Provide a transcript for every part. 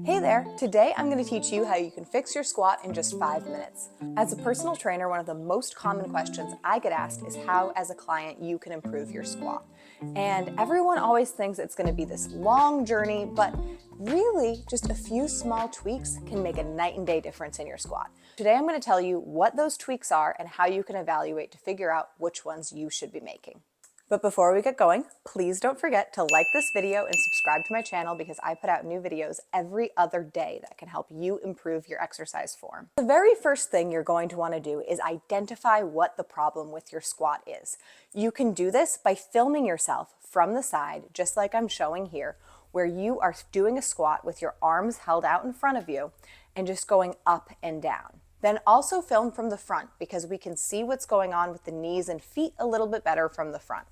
Hey there! Today I'm going to teach you how you can fix your squat in just 5 minutes. As a personal trainer, one of the most common questions I get asked is how, as a client, you can improve your squat. And everyone always thinks it's going to be this long journey, but really just a few small tweaks can make a night and day difference in your squat. Today I'm going to tell you what those tweaks are and how you can evaluate to figure out which ones you should be making. But before we get going, please don't forget to like this video and subscribe to my channel because I put out new videos every other day that can help you improve your exercise form. The very first thing you're going to want to do is identify what the problem with your squat is. You can do this by filming yourself from the side, just like I'm showing here, where you are doing a squat with your arms held out in front of you and just going up and down. Then also film from the front because we can see what's going on with the knees and feet a little bit better from the front.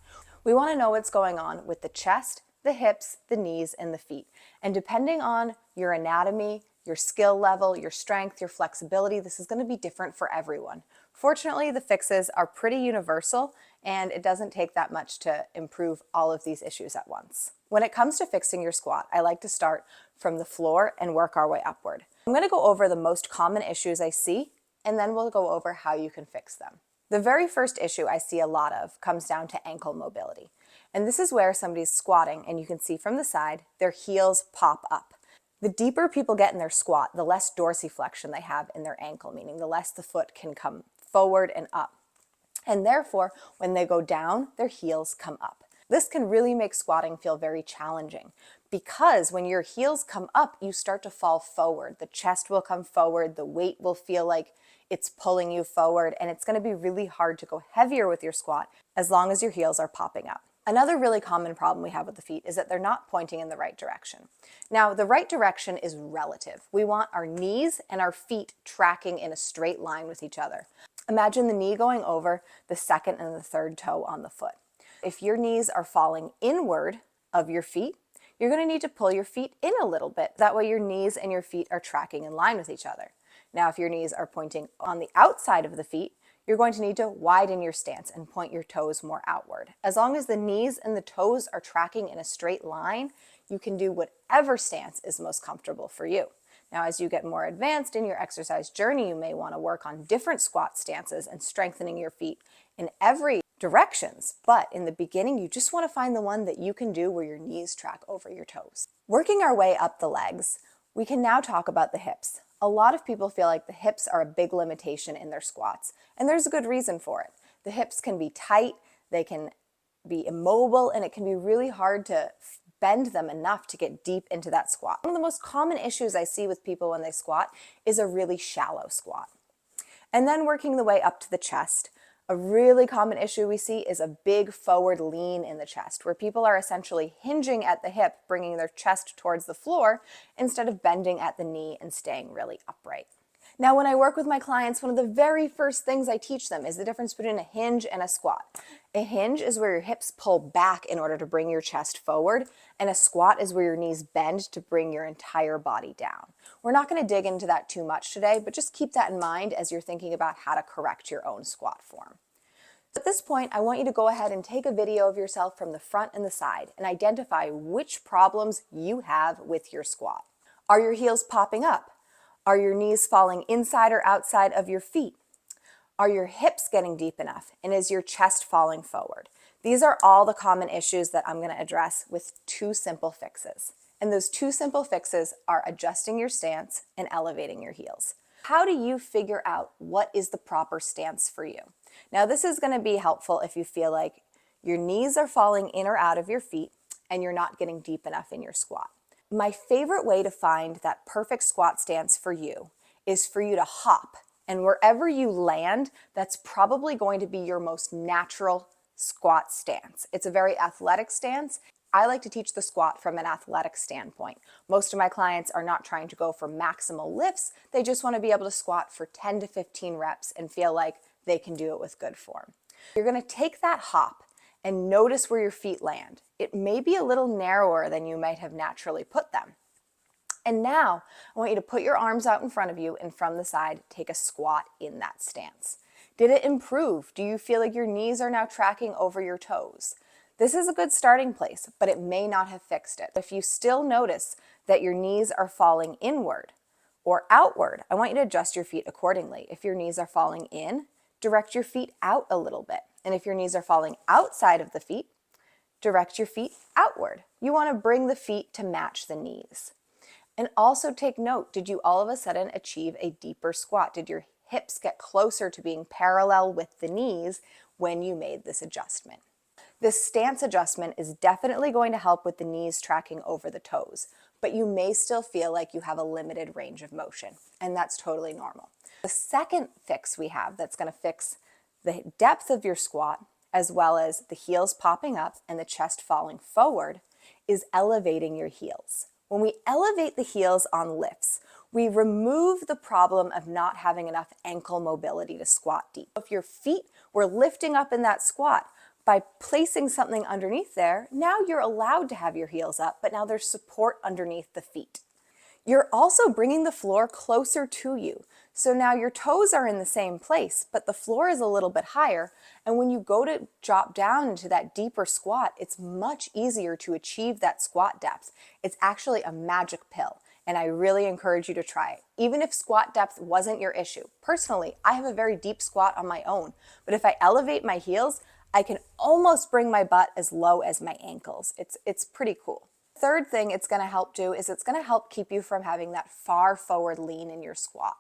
We want to know what's going on with the chest, the hips, the knees, and the feet. And depending on your anatomy, your skill level, your strength, your flexibility, this is going to be different for everyone. Fortunately, the fixes are pretty universal and it doesn't take that much to improve all of these issues at once. When it comes to fixing your squat, I like to start from the floor and work our way upward. I'm going to go over the most common issues I see, and then we'll go over how you can fix them. The very first issue I see a lot of comes down to ankle mobility. And this is where somebody's squatting and you can see from the side, their heels pop up. The deeper people get in their squat, the less dorsiflexion they have in their ankle, meaning the less the foot can come forward and up. And therefore, when they go down, their heels come up. This can really make squatting feel very challenging because when your heels come up, you start to fall forward. The chest will come forward, the weight will feel like it's pulling you forward, and it's going to be really hard to go heavier with your squat as long as your heels are popping up. Another really common problem we have with the feet is that they're not pointing in the right direction. Now, the right direction is relative. We want our knees and our feet tracking in a straight line with each other. Imagine the knee going over the second and the third toe on the foot. If your knees are falling inward of your feet, you're going to need to pull your feet in a little bit. That way your knees and your feet are tracking in line with each other. Now, if your knees are pointing on the outside of the feet, you're going to need to widen your stance and point your toes more outward. As long as the knees and the toes are tracking in a straight line, you can do whatever stance is most comfortable for you. Now, as you get more advanced in your exercise journey, you may want to work on different squat stances and strengthening your feet in every directions. But in the beginning, you just want to find the one that you can do where your knees track over your toes. Working our way up the legs, we can now talk about the hips. A lot of people feel like the hips are a big limitation in their squats, and there's a good reason for it. The hips can be tight, they can be immobile, and it can be really hard to bend them enough to get deep into that squat. One of the most common issues I see with people when they squat is a really shallow squat. And then working the way up to the chest, a really common issue we see is a big forward lean in the chest, where people are essentially hinging at the hip, bringing their chest towards the floor instead of bending at the knee and staying really upright. Now, when I work with my clients, one of the very first things I teach them is the difference between a hinge and a squat. A hinge is where your hips pull back in order to bring your chest forward, and a squat is where your knees bend to bring your entire body down. We're not going to dig into that too much today, but just keep that in mind as you're thinking about how to correct your own squat form. At this point, I want you to go ahead and take a video of yourself from the front and the side and identify which problems you have with your squat. Are your heels popping up? Are your knees falling inside or outside of your feet? Are your hips getting deep enough? And is your chest falling forward? These are all the common issues that I'm going to address with two simple fixes. And those two simple fixes are adjusting your stance and elevating your heels. How do you figure out what is the proper stance for you? Now, this is going to be helpful if you feel like your knees are falling in or out of your feet and you're not getting deep enough in your squat. My favorite way to find that perfect squat stance for you is for you to hop. And wherever you land, that's probably going to be your most natural squat stance. It's a very athletic stance. I like to teach the squat from an athletic standpoint. Most of my clients are not trying to go for maximal lifts. They just want to be able to squat for 10 to 15 reps and feel like they can do it with good form. You're going to take that hop and notice where your feet land. It may be a little narrower than you might have naturally put them. And now I want you to put your arms out in front of you and from the side, take a squat in that stance. Did it improve? Do you feel like your knees are now tracking over your toes? This is a good starting place, but it may not have fixed it. If you still notice that your knees are falling inward or outward. I want you to adjust your feet accordingly. If your knees are falling in, direct your feet out a little bit. And if your knees are falling outside of the feet, direct your feet outward. You want to bring the feet to match the knees. And also take note, did you all of a sudden achieve a deeper squat? Did your hips get closer to being parallel with the knees when you made this adjustment? This stance adjustment is definitely going to help with the knees tracking over the toes, but you may still feel like you have a limited range of motion, and that's totally normal. The second fix we have that's going to fix the depth of your squat, as well as the heels popping up and the chest falling forward, is elevating your heels. When we elevate the heels on lifts, we remove the problem of not having enough ankle mobility to squat deep. If your feet were lifting up in that squat, by placing something underneath there, now you're allowed to have your heels up, but now there's support underneath the feet. You're also bringing the floor closer to you. So now your toes are in the same place, but the floor is a little bit higher. And when you go to drop down into that deeper squat, it's much easier to achieve that squat depth. It's actually a magic pill, and I really encourage you to try it. Even if squat depth wasn't your issue. Personally, I have a very deep squat on my own, but if I elevate my heels, I can almost bring my butt as low as my ankles. It's pretty cool. Third thing it's going to help do is it's going to help keep you from having that far forward lean in your squat.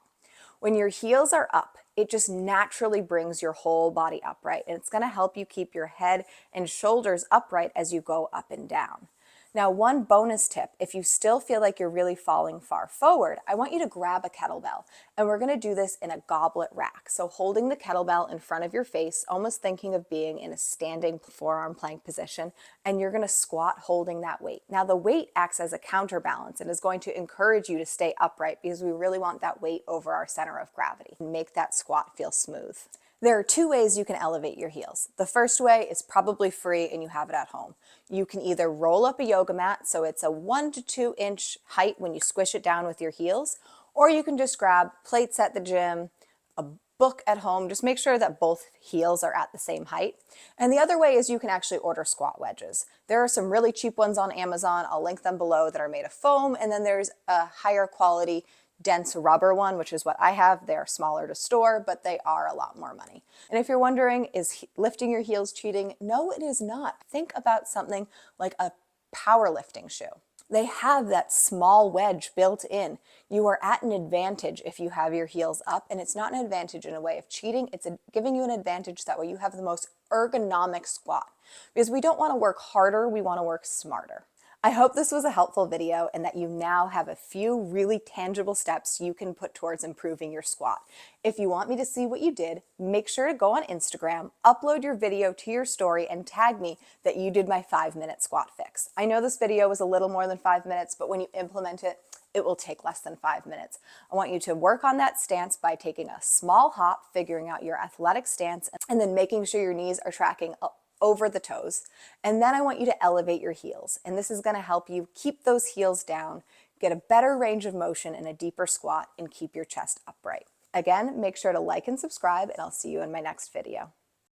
When your heels are up, it just naturally brings your whole body upright, and it's going to help you keep your head and shoulders upright as you go up and down. Now, one bonus tip, if you still feel like you're really falling far forward, I want you to grab a kettlebell, and we're going to do this in a goblet rack. So holding the kettlebell in front of your face, almost thinking of being in a standing forearm plank position, and you're going to squat holding that weight. Now, the weight acts as a counterbalance and is going to encourage you to stay upright because we really want that weight over our center of gravity and make that squat feel smooth. There are two ways you can elevate your heels. The first way is probably free and you have it at home. You can either roll up a yoga mat, so it's a 1 to 2 inch height when you squish it down with your heels, or you can just grab plates at the gym, a book at home, just make sure that both heels are at the same height. And the other way is you can actually order squat wedges. There are some really cheap ones on Amazon, I'll link them below, that are made of foam, and then there's a higher quality dense rubber one, which is what I have. They're smaller to store, but they are a lot more money. And if you're wondering, is lifting your heels cheating? No, it is not. Think about something like a powerlifting shoe. They have that small wedge built in. You are at an advantage if you have your heels up, and it's not an advantage in a way of cheating. It's giving you an advantage that way you have the most ergonomic squat. Because we don't want to work harder, we want to work smarter. I hope this was a helpful video and that you now have a few really tangible steps you can put towards improving your squat. If you want me to see what you did, make sure to go on Instagram, upload your video to your story, and tag me that you did my 5-minute squat fix. I know this video was a little more than 5 minutes, but when you implement it, it will take less than 5 minutes. I want you to work on that stance by taking a small hop, figuring out your athletic stance, and then making sure your knees are tracking over the toes. And then I want you to elevate your heels. And this is going to help you keep those heels down, get a better range of motion and a deeper squat, and keep your chest upright. Again, make sure to like and subscribe, and I'll see you in my next video.